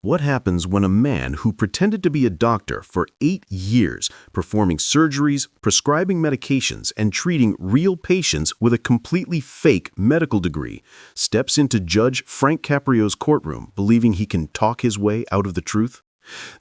What happens when a man who pretended to be a doctor for 8 years, performing surgeries, prescribing medications, and treating real patients with a completely fake medical degree, steps into Judge Frank Caprio's courtroom believing he can talk his way out of the truth?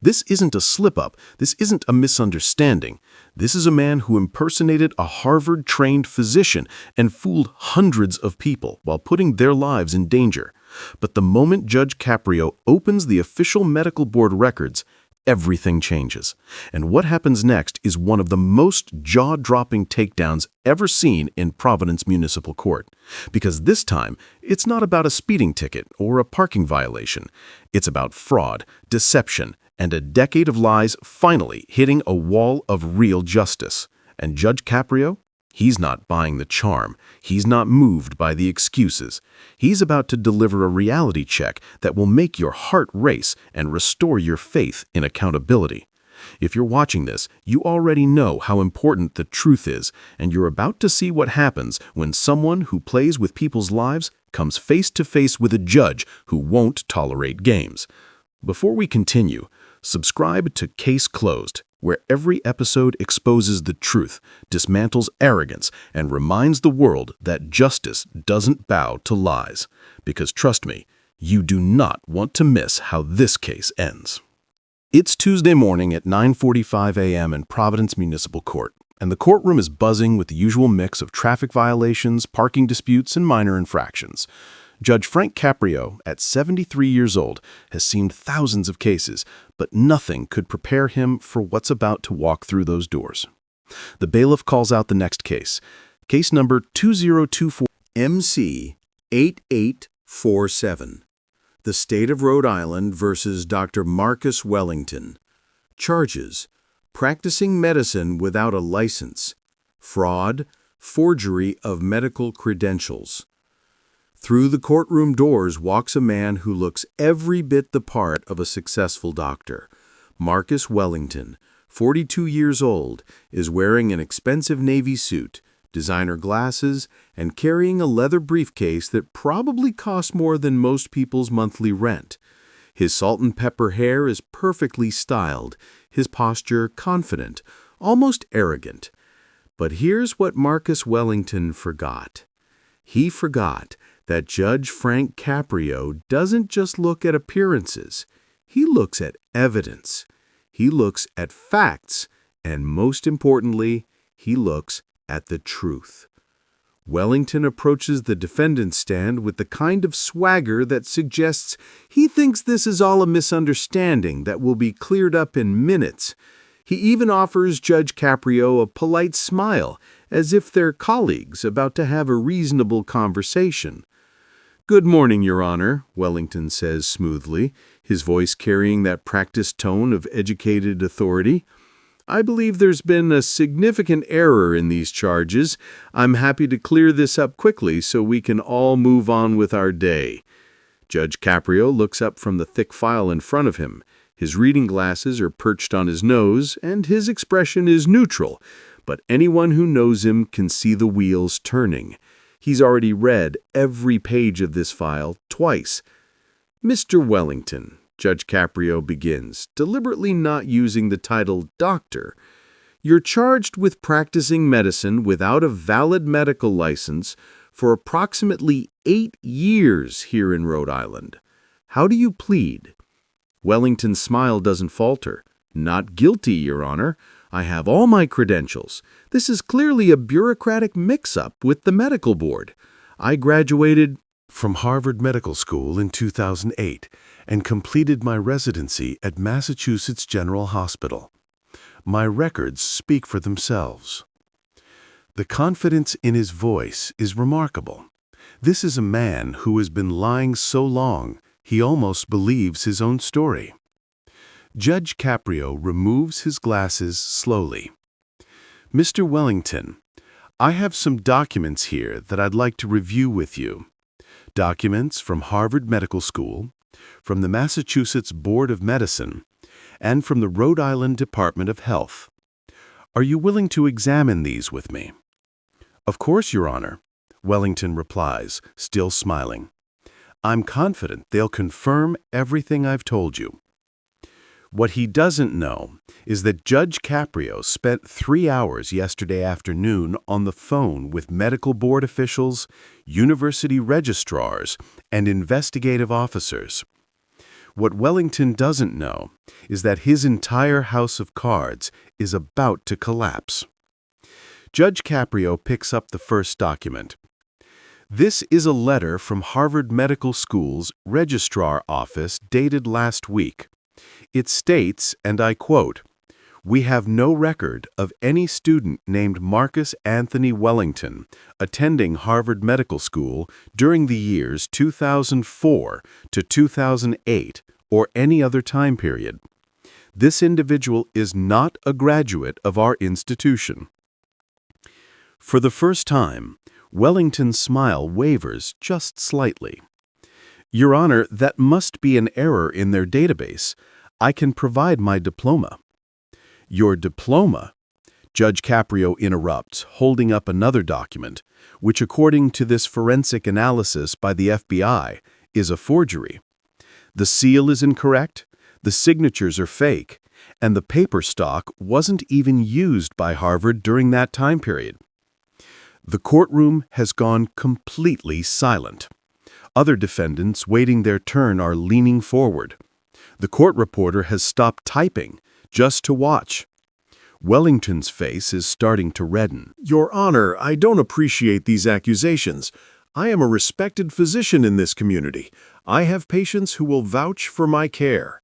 This isn't a slip-up. This isn't a misunderstanding. This is a man who impersonated a Harvard-trained physician and fooled hundreds of people while putting their lives in danger. But the moment Judge Caprio opens the official medical board records, everything changes. And what happens next is one of the most jaw-dropping takedowns ever seen in Providence Municipal Court. Because this time, it's not about a speeding ticket or a parking violation. It's about fraud, deception, and a decade of lies finally hitting a wall of real justice. And Judge Caprio? He's not buying the charm. He's not moved by the excuses. He's about to deliver a reality check that will make your heart race and restore your faith in accountability. If you're watching this, you already know how important the truth is, and you're about to see what happens when someone who plays with people's lives comes face to face with a judge who won't tolerate games. Before we continue, subscribe to Case Closed, where every episode exposes the truth, dismantles arrogance, and reminds the world that justice doesn't bow to lies. Because trust me, you do not want to miss how this case ends. It's Tuesday morning at 9:45 a.m. in Providence Municipal Court, and the courtroom is buzzing with the usual mix of traffic violations, parking disputes, and minor infractions. Judge Frank Caprio, at 73 years old, has seen thousands of cases, but nothing could prepare him for what's about to walk through those doors. The bailiff calls out the next case, case number 2024 MC 8847. The State of Rhode Island versus Dr. Marcus Wellington. Charges: practicing medicine without a license, fraud, forgery of medical credentials. Through the courtroom doors walks a man who looks every bit the part of a successful doctor. Marcus Wellington, 42 years old, is wearing an expensive navy suit, designer glasses, and carrying a leather briefcase that probably costs more than most people's monthly rent. His salt and pepper hair is perfectly styled, his posture confident, almost arrogant. But here's what Marcus Wellington forgot. He forgot that Judge Frank Caprio doesn't just look at appearances. He looks at evidence. He looks at facts. And most importantly, he looks at the truth. Wellington approaches the defendant's stand with the kind of swagger that suggests he thinks this is all a misunderstanding that will be cleared up in minutes. He even offers Judge Caprio a polite smile, as if they're colleagues about to have a reasonable conversation. "Good morning, Your Honor," Wellington says smoothly, his voice carrying that practiced tone of educated authority. "I believe there's been a significant error in these charges. I'm happy to clear this up quickly so we can all move on with our day." Judge Caprio looks up from the thick file in front of him. His reading glasses are perched on his nose, and his expression is neutral, but anyone who knows him can see the wheels turning. He's already read every page of this file twice. "Mr. Wellington," Judge Caprio begins, deliberately not using the title doctor, "you're charged with practicing medicine without a valid medical license for approximately 8 years here in Rhode Island. How do you plead?" Wellington's smile doesn't falter. "Not guilty, Your Honor. I have all my credentials. This is clearly a bureaucratic mix-up with the medical board. I graduated from Harvard Medical School in 2008 and completed my residency at Massachusetts General Hospital. My records speak for themselves." The confidence in his voice is remarkable. This is a man who has been lying so long he almost believes his own story. Judge Caprio removes his glasses slowly. "Mr. Wellington, I have some documents here that I'd like to review with you. Documents from Harvard Medical School, from the Massachusetts Board of Medicine, and from the Rhode Island Department of Health. Are you willing to examine these with me?" "Of course, Your Honor," Wellington replies, still smiling. I'm confident they'll confirm everything I've told you. What he doesn't know is that Judge Caprio spent 3 hours yesterday afternoon on the phone with medical board officials, university registrars, and investigative officers. What Wellington doesn't know is that his entire house of cards is about to collapse. Judge Caprio picks up the first document. This is a letter from Harvard Medical School's registrar office dated last week. It states, and I quote, "We have no record of any student named Marcus Anthony Wellington attending Harvard Medical School during the years 2004 to 2008 or any other time period. This individual is not a graduate of our institution." For the first time, Wellington's smile wavers just slightly. "Your Honor, that must be an error in their database. I can provide my diploma." "Your diploma?" Judge Caprio interrupts, holding up another document, which according to this forensic analysis by the FBI, is a forgery. The seal is incorrect, the signatures are fake, and the paper stock wasn't even used by Harvard during that time period. The courtroom has gone completely silent. Other defendants waiting their turn are leaning forward. The court reporter has stopped typing just to watch. Wellington's face is starting to redden. Your Honor, I don't appreciate these accusations. I am a respected physician in this community. I have patients who will vouch for my care."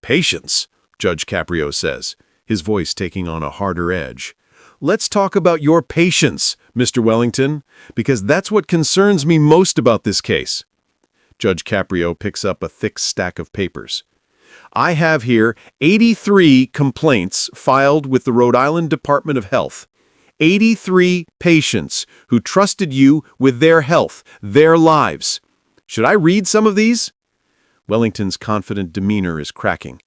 "Patients," Judge Caprio says, his voice taking on a harder edge. "Let's talk about your patients, Mr. Wellington, because that's what concerns me most about this case." Judge Caprio picks up a thick stack of papers. "I have here 83 complaints filed with the Rhode Island Department of Health. 83 patients who trusted you with their health, their lives. Should I read some of these?" Wellington's confident demeanor is cracking.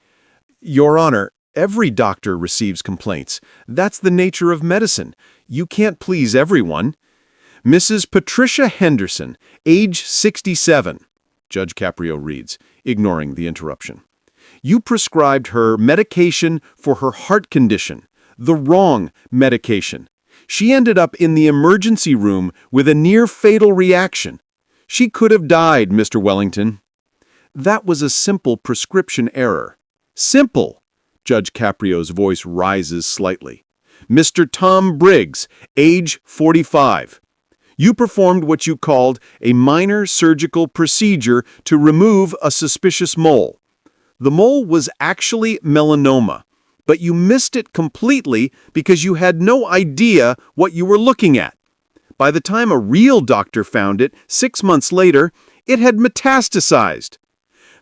"Your Honor, every doctor receives complaints. That's the nature of medicine. You can't please everyone. Mrs. Patricia Henderson, age 67. Judge Caprio reads, ignoring the interruption. "You prescribed her medication for her heart condition, the wrong medication. She ended up in the emergency room with a near-fatal reaction. She could have died, Mr. Wellington." "That was a simple prescription error." "Simple." Judge Caprio's voice rises slightly. "Mr. Tom Briggs, age 45. You performed what you called a minor surgical procedure to remove a suspicious mole. The mole was actually melanoma, but you missed it completely because you had no idea what you were looking at. By the time a real doctor found it 6 months later, it had metastasized.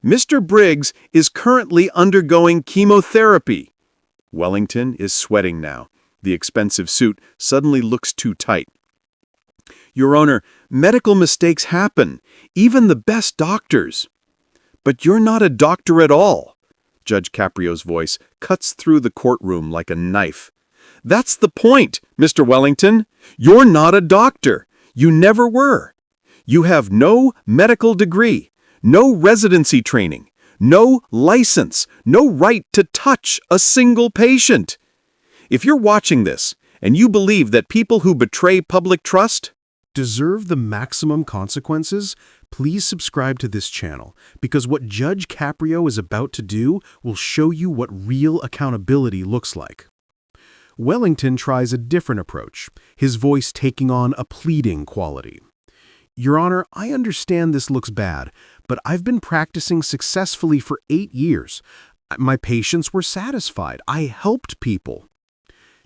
Mr. Briggs is currently undergoing chemotherapy." Wellington is sweating now. The expensive suit suddenly looks too tight. "Your Honor, medical mistakes happen, even the best doctors." "But you're not a doctor at all." Judge Caprio's voice cuts through the courtroom like a knife. "That's the point, Mr. Wellington. You're not a doctor. You never were. You have no medical degree, no residency training, no license, no right to touch a single patient. If you're watching this and you believe that people who betray public trust deserve the maximum consequences, please subscribe to this channel, because what Judge Caprio is about to do will show you what real accountability looks like. Wellington tries a different approach, his voice taking on a pleading quality. "Your Honor, I understand this looks bad, but I've been practicing successfully for 8 years. My patients were satisfied. I helped people."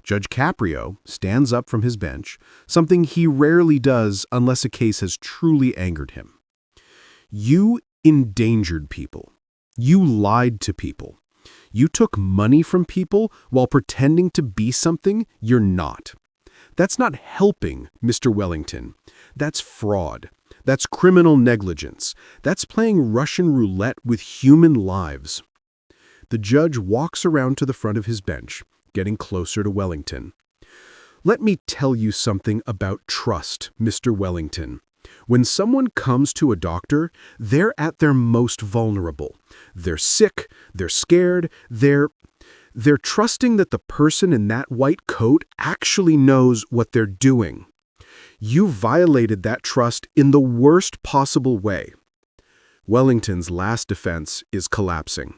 Judge Caprio stands up from his bench, something he rarely does unless a case has truly angered him. "You endangered people. You lied to people. You took money from people while pretending to be something you're not. That's not helping, Mr. Wellington. That's fraud. That's criminal negligence. That's playing Russian roulette with human lives." The judge walks around to the front of his bench, getting closer to Wellington. "Let me tell you something about trust, Mr. Wellington. When someone comes to a doctor, they're at their most vulnerable. They're sick, they're scared, they're trusting that the person in that white coat actually knows what they're doing. You violated that trust in the worst possible way. Wellington's last defense is collapsing.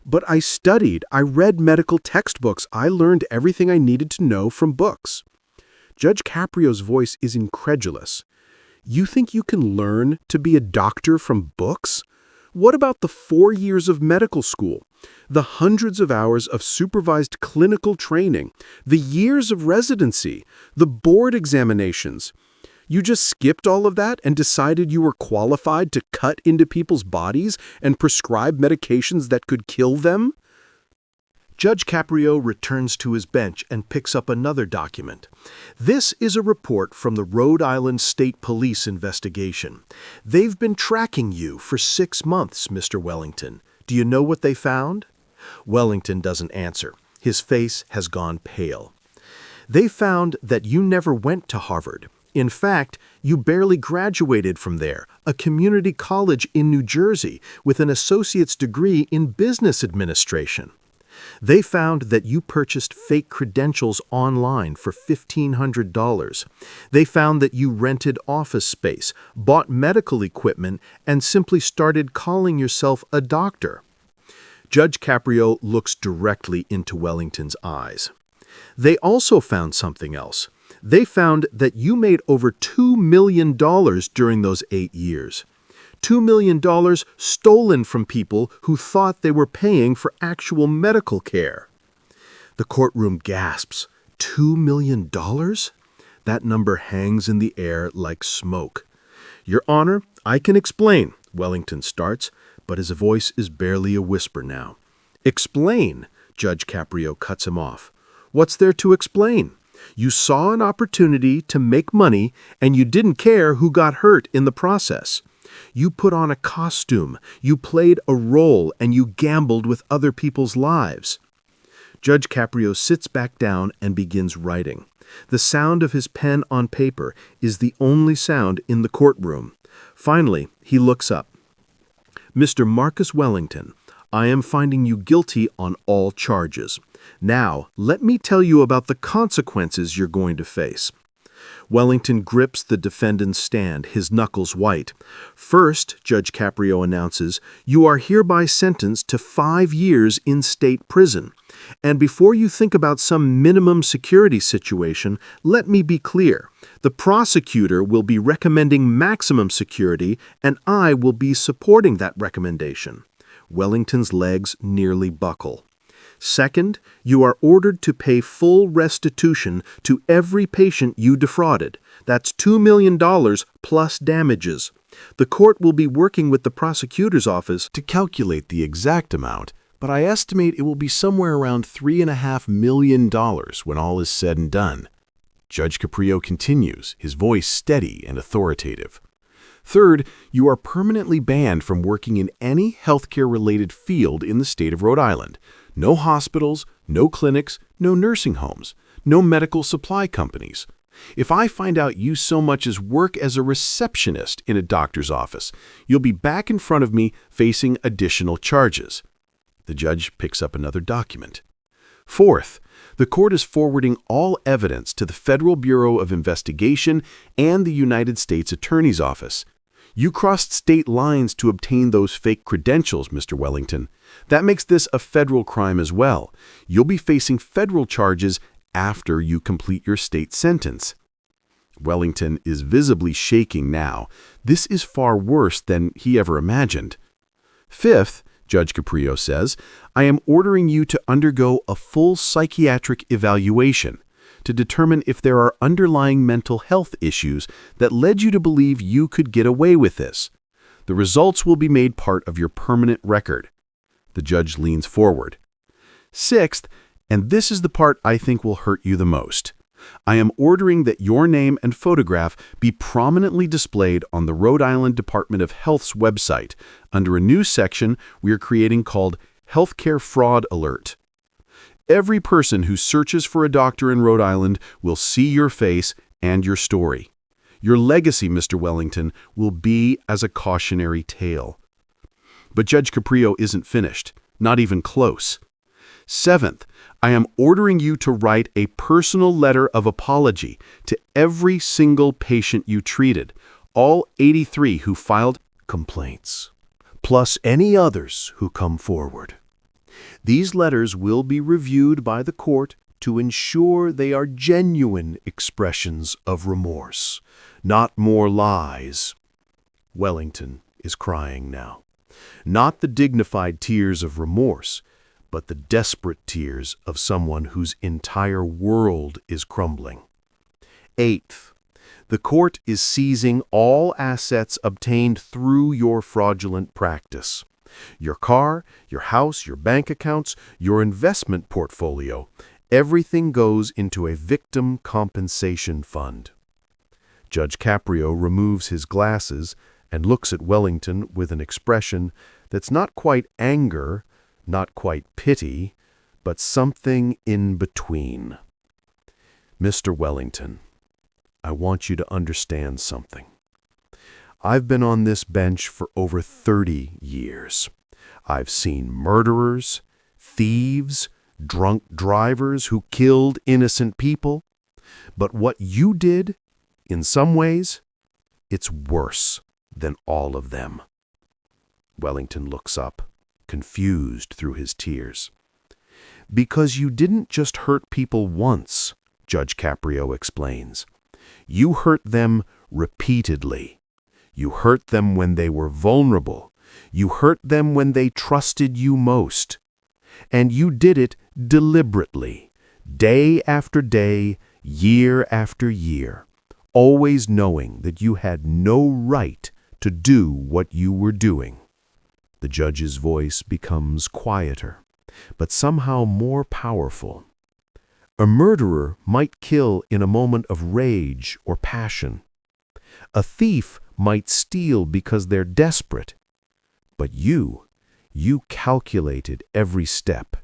But I studied, I read medical textbooks, I learned everything I needed to know from books. Judge Caprio's voice is incredulous. You think you can learn to be a doctor from books? What about the 4 years of medical school, the hundreds of hours of supervised clinical training, the years of residency, the board examinations? You just skipped all of that and decided you were qualified to cut into people's bodies and prescribe medications that could kill them? Judge Caprio returns to his bench and picks up another document. This is a report from the Rhode Island State Police investigation. They've been tracking you for 6 months, Mr. Wellington. Do you know what they found? Wellington doesn't answer. His face has gone pale. They found that you never went to Harvard. In fact, you barely graduated from there, a community college in New Jersey, with an associate's degree in business administration. They found that you purchased fake credentials online for $1,500. They found that you rented office space, bought medical equipment, and simply started calling yourself a doctor. Judge Caprio looks directly into Wellington's eyes. They also found something else. They found that you made over $2 million during those 8 years. $2 million stolen from people who thought they were paying for actual medical care. The courtroom gasps. $2 million? That number hangs in the air like smoke. Your Honor, I can explain, Wellington starts, but his voice is barely a whisper now. Explain, Judge Caprio cuts him off. What's there to explain? You saw an opportunity to make money, and you didn't care who got hurt in the process. You put on a costume, you played a role, and you gambled with other people's lives. Judge Caprio sits back down and begins writing. The sound of his pen on paper is the only sound in the courtroom. Finally, he looks up. Mr. Marcus Wellington, I am finding you guilty on all charges. Now, let me tell you about the consequences you're going to face. Wellington grips the defendant's stand, his knuckles white. First, Judge Caprio announces, you are hereby sentenced to 5 years in state prison. And before you think about some minimum security situation, let me be clear. The prosecutor will be recommending maximum security, and I will be supporting that recommendation. Wellington's legs nearly buckle. Second, you are ordered to pay full restitution to every patient you defrauded. That's $2 million plus damages. The court will be working with the prosecutor's office to calculate the exact amount, but I estimate it will be somewhere around $3.5 million when all is said and done. Judge Caprio continues, his voice steady and authoritative. Third, you are permanently banned from working in any healthcare-related field in the state of Rhode Island. No hospitals, no clinics, no nursing homes, no medical supply companies. If I find out you so much as work as a receptionist in a doctor's office, you'll be back in front of me facing additional charges. The judge picks up another document. Fourth, the court is forwarding all evidence to the Federal Bureau of Investigation and the United States Attorney's Office. You crossed state lines to obtain those fake credentials, Mr. Wellington. That makes this a federal crime as well. You'll be facing federal charges after you complete your state sentence. Wellington is visibly shaking now. This is far worse than he ever imagined. Fifth, Judge Caprio says, I am ordering you to undergo a full psychiatric evaluation to determine if there are underlying mental health issues that led you to believe you could get away with this. The results will be made part of your permanent record. The judge leans forward. Sixth, and this is the part I think will hurt you the most. I am ordering that your name and photograph be prominently displayed on the Rhode Island Department of Health's website under a new section we are creating called Healthcare Fraud Alert. Every person who searches for a doctor in Rhode Island will see your face and your story. Your legacy, Mr. Wellington, will be as a cautionary tale. But Judge Caprio isn't finished, not even close. Seventh, I am ordering you to write a personal letter of apology to every single patient you treated, all 83 who filed complaints, plus any others who come forward. These letters will be reviewed by the court to ensure they are genuine expressions of remorse, not more lies. Wellington is crying now. Not the dignified tears of remorse, but the desperate tears of someone whose entire world is crumbling. Eighth, the court is seizing all assets obtained through your fraudulent practice. Your car, your house, your bank accounts, your investment portfolio, everything goes into a victim compensation fund. Judge Caprio removes his glasses and looks at Wellington with an expression that's not quite anger, not quite pity, but something in between. Mr. Wellington, I want you to understand something. I've been on this bench for over 30 years. I've seen murderers, thieves, drunk drivers who killed innocent people. But what you did, in some ways, it's worse than all of them. Wellington looks up, confused through his tears. Because you didn't just hurt people once, Judge Caprio explains. You hurt them repeatedly. You hurt them when they were vulnerable. You hurt them when they trusted you most. And you did it deliberately, day after day, year after year, always knowing that you had no right to do what you were doing. The judge's voice becomes quieter, but somehow more powerful. A murderer might kill in a moment of rage or passion. A thief might steal because they're desperate. But you calculated every step.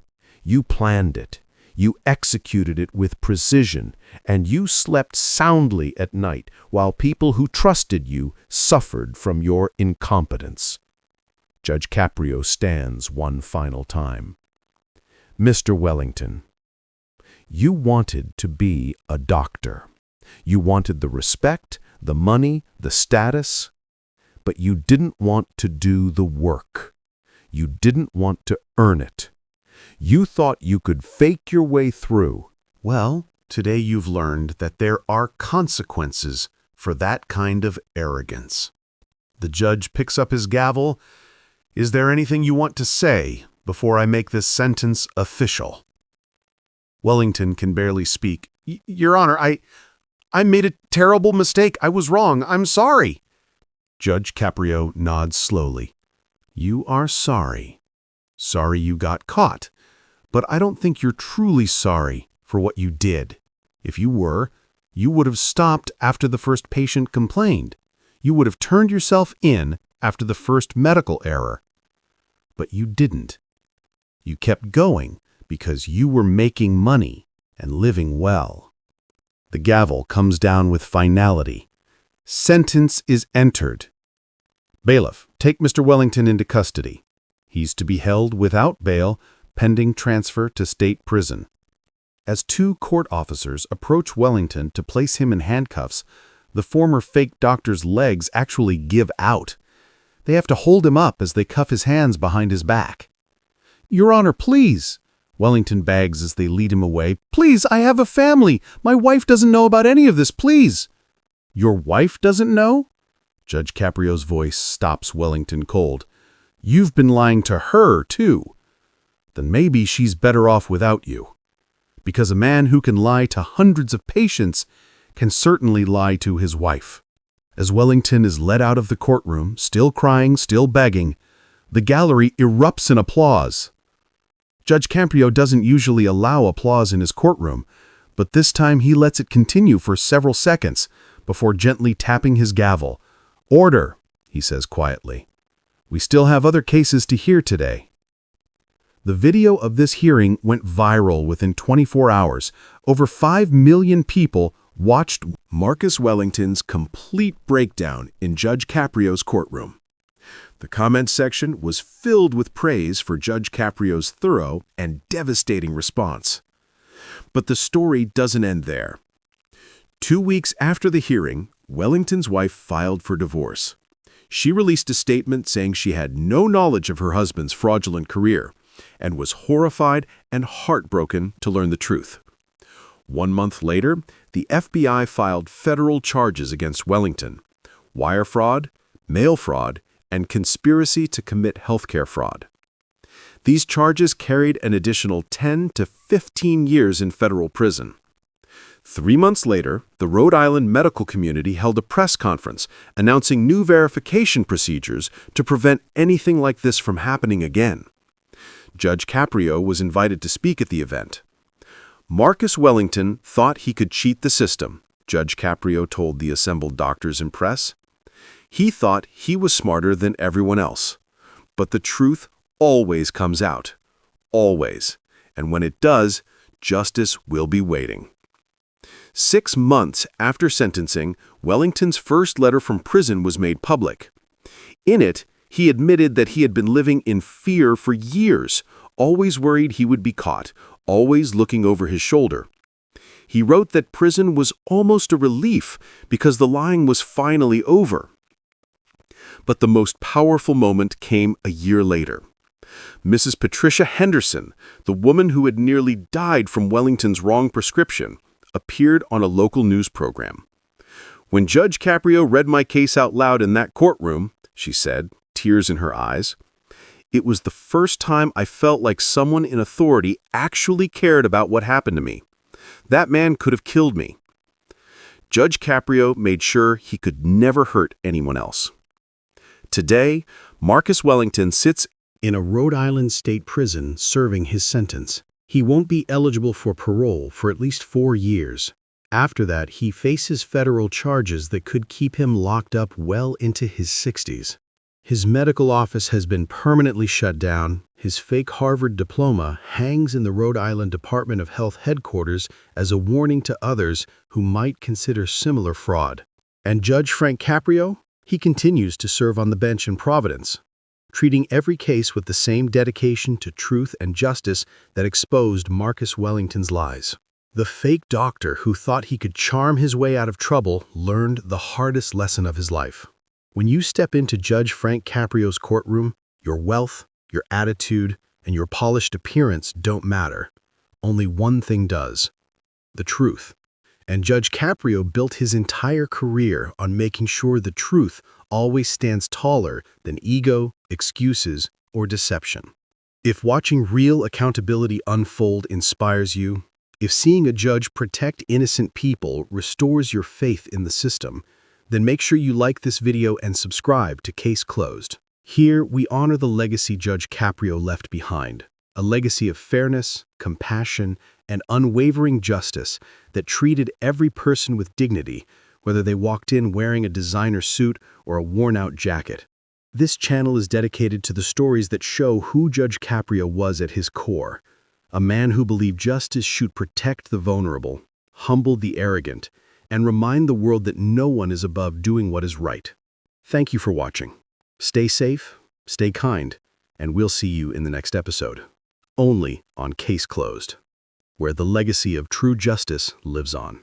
You planned it. You executed it with precision, and you slept soundly at night while people who trusted you suffered from your incompetence. Judge Caprio stands one final time. Mr. Wellington, you wanted to be a doctor. You wanted the respect, the money, the status, but you didn't want to do the work. You didn't want to earn it. You thought you could fake your way through. Well, today you've learned that there are consequences for that kind of arrogance. The judge picks up his gavel. Is there anything you want to say before I make this sentence official? Wellington can barely speak. Your Honor, I made a terrible mistake. I was wrong. I'm sorry. Judge Caprio nods slowly. You are sorry. Sorry you got caught. But I don't think you're truly sorry for what you did. If you were, you would have stopped after the first patient complained. You would have turned yourself in after the first medical error. But you didn't. You kept going because you were making money and living well. The gavel comes down with finality. Sentence is entered. Bailiff, take Mr. Wellington into custody. He's to be held without bail, pending transfer to state prison. As two court officers approach Wellington to place him in handcuffs, the former fake doctor's legs actually give out. They have to hold him up as they cuff his hands behind his back. Your Honor, please, Wellington begs as they lead him away. Please, I have a family. My wife doesn't know about any of this, please. Your wife doesn't know? Judge Caprio's voice stops Wellington cold. You've been lying to her, too. Then maybe she's better off without you. Because a man who can lie to hundreds of patients can certainly lie to his wife. As Wellington is led out of the courtroom, still crying, still begging, the gallery erupts in applause. Judge Caprio doesn't usually allow applause in his courtroom, but this time he lets it continue for several seconds before gently tapping his gavel. Order, he says quietly. We still have other cases to hear today. The video of this hearing went viral within 24 hours. Over 5 million people watched Marcus Wellington's complete breakdown in Judge Caprio's courtroom. The comments section was filled with praise for Judge Caprio's thorough and devastating response. But the story doesn't end there. 2 weeks after the hearing, Wellington's wife filed for divorce. She released a statement saying she had no knowledge of her husband's fraudulent career and was horrified and heartbroken to learn the truth. 1 month later, the FBI filed federal charges against Wellington: wire fraud, mail fraud, and conspiracy to commit healthcare fraud. These charges carried an additional 10 to 15 years in federal prison. 3 months later, the Rhode Island medical community held a press conference announcing new verification procedures to prevent anything like this from happening again. Judge Caprio was invited to speak at the event. Marcus Wellington thought he could cheat the system, Judge Caprio told the assembled doctors and press. He thought he was smarter than everyone else. But the truth always comes out. Always. And when it does, justice will be waiting. 6 months after sentencing, Wellington's first letter from prison was made public. In it, he admitted that he had been living in fear for years, always worried he would be caught, always looking over his shoulder. He wrote that prison was almost a relief because the lying was finally over. But the most powerful moment came a year later. Mrs. Patricia Henderson, the woman who had nearly died from Wellington's wrong prescription, appeared on a local news program. "When Judge Caprio read my case out loud in that courtroom," she said, tears in her eyes, "it was the first time I felt like someone in authority actually cared about what happened to me. That man could have killed me." Judge Caprio made sure he could never hurt anyone else. Today, Marcus Wellington sits in a Rhode Island state prison serving his sentence. He won't be eligible for parole for at least 4 years. After that, he faces federal charges that could keep him locked up well into his 60s. His medical office has been permanently shut down. His fake Harvard diploma hangs in the Rhode Island Department of Health headquarters as a warning to others who might consider similar fraud. And Judge Frank Caprio? He continues to serve on the bench in Providence, treating every case with the same dedication to truth and justice that exposed Marcus Wellington's lies. The fake doctor who thought he could charm his way out of trouble learned the hardest lesson of his life. When you step into Judge Frank Caprio's courtroom, your wealth, your attitude, and your polished appearance don't matter. Only one thing does: the truth. And Judge Caprio built his entire career on making sure the truth always stands taller than ego, excuses, or deception. If watching real accountability unfold inspires you, if seeing a judge protect innocent people restores your faith in the system, then make sure you like this video and subscribe to Case Closed. Here, we honor the legacy Judge Caprio left behind, a legacy of fairness, compassion, and unwavering justice that treated every person with dignity, whether they walked in wearing a designer suit or a worn-out jacket. This channel is dedicated to the stories that show who Judge Caprio was at his core, a man who believed justice should protect the vulnerable, humble the arrogant, and remind the world that no one is above doing what is right. Thank you for watching. Stay safe, stay kind, and we'll see you in the next episode. Only on Case Closed, where the legacy of true justice lives on.